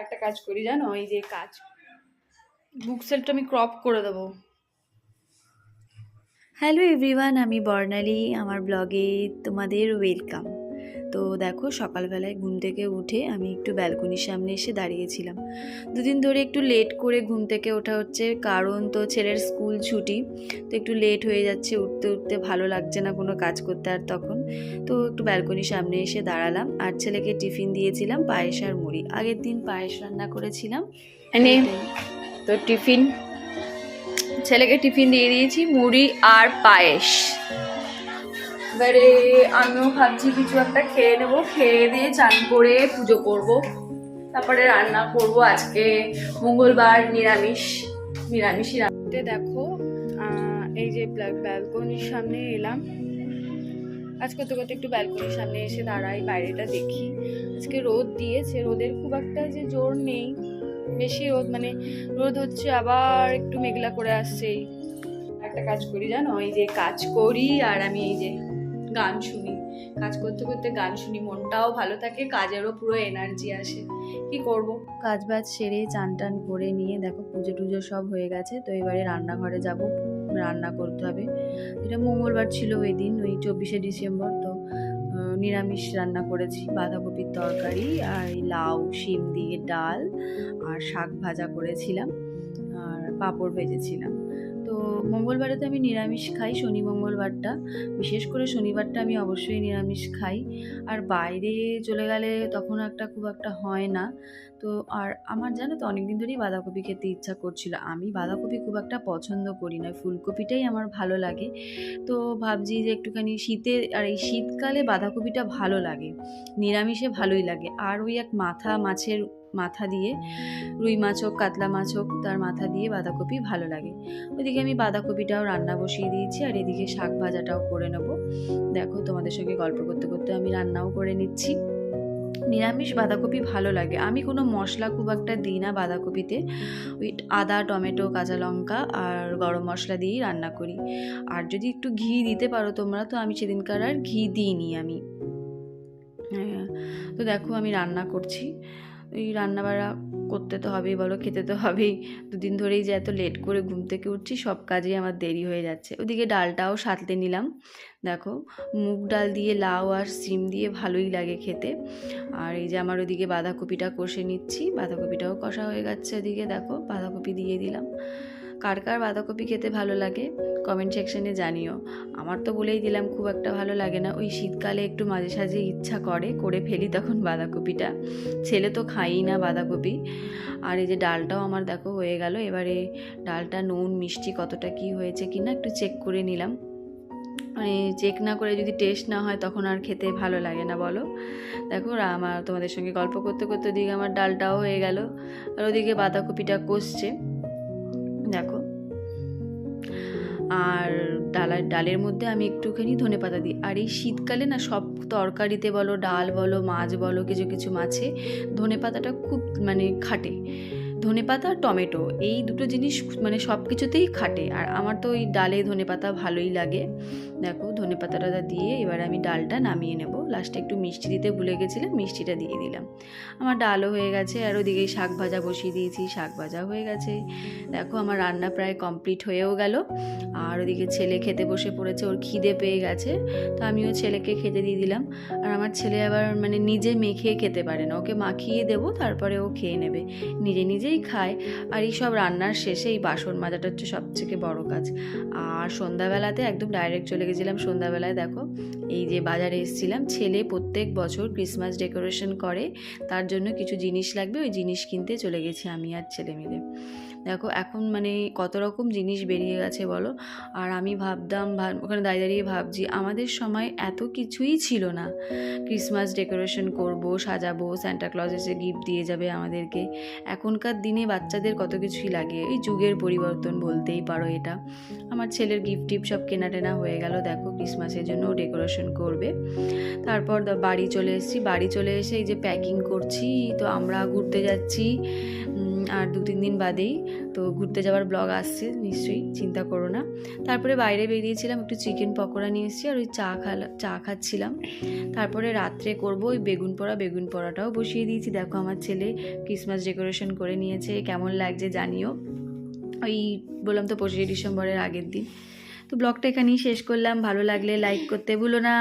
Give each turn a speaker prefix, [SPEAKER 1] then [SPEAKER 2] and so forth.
[SPEAKER 1] একটা কাজ করি জানো, এই যে কাজ বুক সেলটা আমি ক্রপ করে দেবো।
[SPEAKER 2] হ্যালো এভরিওয়ান, আমি বর্ণালী। আমার ব্লগে তোমাদের ওয়েলকাম। তো দেখো, সকালবেলায় ঘুম থেকে উঠে আমি একটু ব্যালকনির সামনে এসে দাঁড়িয়েছিলাম। দুদিন ধরে একটু লেট করে ঘুম থেকে ওঠা হচ্ছে, কারণ তো ছেলের স্কুল ছুটি, তো একটু লেট হয়ে যাচ্ছে, উঠতে উঠতে ভালো লাগছে না কোনো কাজ করতে আর তখন। তো একটু ব্যালকনির সামনে এসে দাঁড়ালাম, আর ছেলেকে টিফিন দিয়েছিলাম পায়েস আর মুড়ি। আগের দিন পায়েস রান্না করেছিলাম।
[SPEAKER 1] তো টিফিন, ছেলেকে টিফিন দিয়ে দিয়েছি, মুড়ি আর পায়েস। এবারে আমিও ভাবছি কিছু একটা খেয়ে নেবো, খেয়ে দিয়ে চান করে পুজো করব, তারপরে রান্না করব। আজকে মঙ্গলবার, নিরামিষই রান্নাতে। দেখো এই যে ব্যালকনির সামনে এলাম, কাজ করতে করতে একটু ব্যালকনির সামনে এসে দাঁড়াই, বাইরেটা দেখি। আজকে রোদ দিয়েছে, রোদের খুব একটা যে জোর নেই, বেশি রোদ মানে রোদ হচ্ছে, আবার একটু মেঘলা করে আসছে। একটা কাজ করি জানো, এই যে কাজ করি আর আমি এই যে গান শুনি, কাজ করতে করতে গান শুনি, মনটাও ভালো থাকে, কাজেরও পুরো এনার্জি আসে। কি করব,
[SPEAKER 2] কাজ বাজ সেরে চান টান করে নিয়ে দেখো পুজো টুজো সব হয়ে গেছে। তো এবারে রান্নাঘরে যাব, রান্না করতে হবে। এটা মঙ্গলবার ছিল ওই দিন, ওই 24শে ডিসেম্বর। তো নিরামিষ রান্না করেছি, বাঁধাকপির তরকারি আর এই লাউ শিম দিয়ে ডাল, আর শাক ভাজা করেছিলাম, আর পাঁপড় ভেজেছিলাম। তো মঙ্গলবারে তো আমি নিরামিষ খাই, শনি মঙ্গলবারটা, বিশেষ করে শনিবারটা আমি অবশ্যই নিরামিষ খাই। আর বাইরে চলে গেলে তখন খুব একটা হয় না। তো আর আমার জানো তো অনেকদিন ধরেই বাঁধাকপি খেতে ইচ্ছা করছিল। আমি বাঁধাকপি খুব একটা পছন্দ করি না, ফুলকপিটাই আমার ভালো লাগে। তো ভাবছি যে একটুখানি শীতে, আর এই শীতকালে বাঁধাকপিটা ভালো লাগে, নিরামিষে ভালোই লাগে। আর ওই এক মাছের মাথা দিয়ে, রুই মাছ হোক কাতলা মাছ হোক, তার মাথা দিয়ে বাঁধাকপি ভালো লাগে। ওইদিকে আমি বাঁধাকপিটাও রান্না বসিয়ে দিয়েছি, আর এদিকে শাক ভাজাটাও করে নেব। দেখো, তোমাদের সঙ্গে গল্প করতে করতে আমি রান্নাও করে নিচ্ছি। নিরামিষ বাঁধাকপি ভালো লাগে। আমি কোনো মশলা খুব একটা দিই না বাঁধাকপিতে, ওই আদা টমেটো কাঁচা লঙ্কা আর গরম মশলা দিয়েই রান্না করি। আর যদি একটু ঘি দিতে পারো তোমরা, তো আমি সেদিনকার আর ঘি দিইনি আমি। হ্যাঁ, তো দেখো আমি রান্না করছি। এই রান্নাবাড়া করতে তো হবেই, বলো, খেতে তো হবেই। দুদিন ধরেই যে এত লেট করে ঘুম থেকে উঠছি, সব কাজেই আমার দেরি হয়ে যাচ্ছে। ওদিকে ডালটাও সাঁতলে নিলাম। দেখো, মুগ ডাল দিয়ে লাউ আর সিম দিয়ে ভালোই লাগে খেতে। আর এই যে আমার ওদিকে বাঁধাকপিটা কষে নিচ্ছি, বাঁধাকপিটাও কষা হয়ে যাচ্ছে। ওদিকে দেখো বাঁধাকপি দিয়ে দিলাম। কার কার বাঁধাকপি খেতে ভালো লাগে কমেন্ট সেকশনে জানিও। আমার তো বলেই দিলাম খুব একটা ভালো লাগে না, ওই শীতকালে একটু মাঝে সাঝে ইচ্ছা করে ফেলি তখন বাঁধাকপিটা। ছেলে তো খাইই না বাঁধাকপি। আর এই যে ডালটাও আমার দেখো হয়ে গেল। এবারে ডালটা নুন মিষ্টি কতটা কি হয়েছে কিনা একটু চেক করে নিলাম। মানে চেক না করে যদি টেস্ট না হয় তখন আর খেতে ভালো লাগে না, বলো। দেখো আমার তোমাদের সঙ্গে গল্প করতে করতে ওদিকে আমার ডালটাও হয়ে গেল, আর ওদিকে বাঁধাকপিটা কষছে দেখো। আর ডালের মধ্যে আমি একটুখানি ধনেপাতা দিই। আর এই শীতকালে না সব তরকারিতে বলো, ডাল বলো, মাছ বলো, কিছু কিছু মাছে ধনেপাতাটা খুব মানে খাটে। ধনেপাতা আর টমেটো এই দুটো জিনিস মানে সব কিছুতেই খাটে, আর আমার তো ওই ডালে ধনেপাতা ভালোই লাগে। দেখো ধনেপাতাটা দিয়ে এবার আমি ডালটা নামিয়ে নেব। লাস্টে একটু মিষ্টি দিতে ভুলে গেছিলাম, মিষ্টিটা দিয়ে দিলাম। আমার ডালও হয়ে গেছে, আর ওদিকে শাক ভাজা বসিয়ে দিয়েছি, শাক ভাজা হয়ে গেছে। দেখো আমার রান্না প্রায় কমপ্লিট হয়েও গেল। আর ওদিকে ছেলে খেতে বসে পড়েছে, ওর খিদে পেয়ে গেছে, তো আমিও ছেলেকে খেতে দিয়ে দিলাম। আর আমার ছেলে আবার মানে নিজে মেখে খেতে পারে না, ওকে মাখিয়ে দেবো তারপরে ও খেয়ে নেবে, নিজে নিজেই খায়। আর এই সব রান্নার শেষে এই বাসন মাজাটা হচ্ছে সবথেকে বড় কাজ। আর সন্ধ্যাবেলাতে একদম ডাইরেক্ট চলে গেছিলাম। সন্ধ্যাবেলায় দেখো এই যে বাজারে এসেছিলাম, ছেলে প্রত্যেক বছর ক্রিসমাস ডেকোরেশন করে, তার জন্য কিছু জিনিস লাগবে, ওই জিনিস কিনতে চলে গেছি আমি আর ছেলে মিলে। দেখো এখন মানে কত রকম জিনিস বেরিয়ে গেছে বলো। আর আমি ভাবতাম, ওখানে দাঁড়িয়ে দাঁড়িয়ে ভাবছি আমাদের সময় এত কিছুই ছিল না। ক্রিসমাস ডেকোরেশন করব, সাজাবো, সান্টা ক্লজ এসে গিফট দিয়ে যাবে আমাদেরকে। এখনকার দিনে বাচ্চাদের কত কিছুই লাগে, এই যুগের পরিবর্তন বলতেই পারো এটা। আমার ছেলের গিফট টিপ সব কেনা টেনা হয়ে গেল, দেখো ক্রিসমাসের জন্য ডেকোরেশন করবে। তারপর বাড়ি চলে এসেছি, বাড়ি চলে এসে এই যে প্যাকিং করছি। তো আমরা ঘুরতে যাচ্ছি, আর 2-3 দিন বাদেই তো ঘুরতে যাওয়ার ব্লগ আসছে নিশ্চয়ই, চিন্তা করো না। তারপরে বাইরে বেরিয়েছিলাম, একটু চিকেন পকোড়া নিয়ে এসেছি আর ওই চা খাচ্ছিলাম। তারপরে রাত্রে করব ওই বেগুন পোড়াটাও বসিয়ে দিয়েছি। দেখো আমার ছেলে ক্রিসমাস ডেকোরেশন করে নিয়েছে, কেমন লাগছে জানিও। ওই বললাম তো 25শে ডিসেম্বরের আগের দিন। তো ব্লগটা এখানেই শেষ করলাম, ভালো লাগলে লাইক করতে ভুলো না।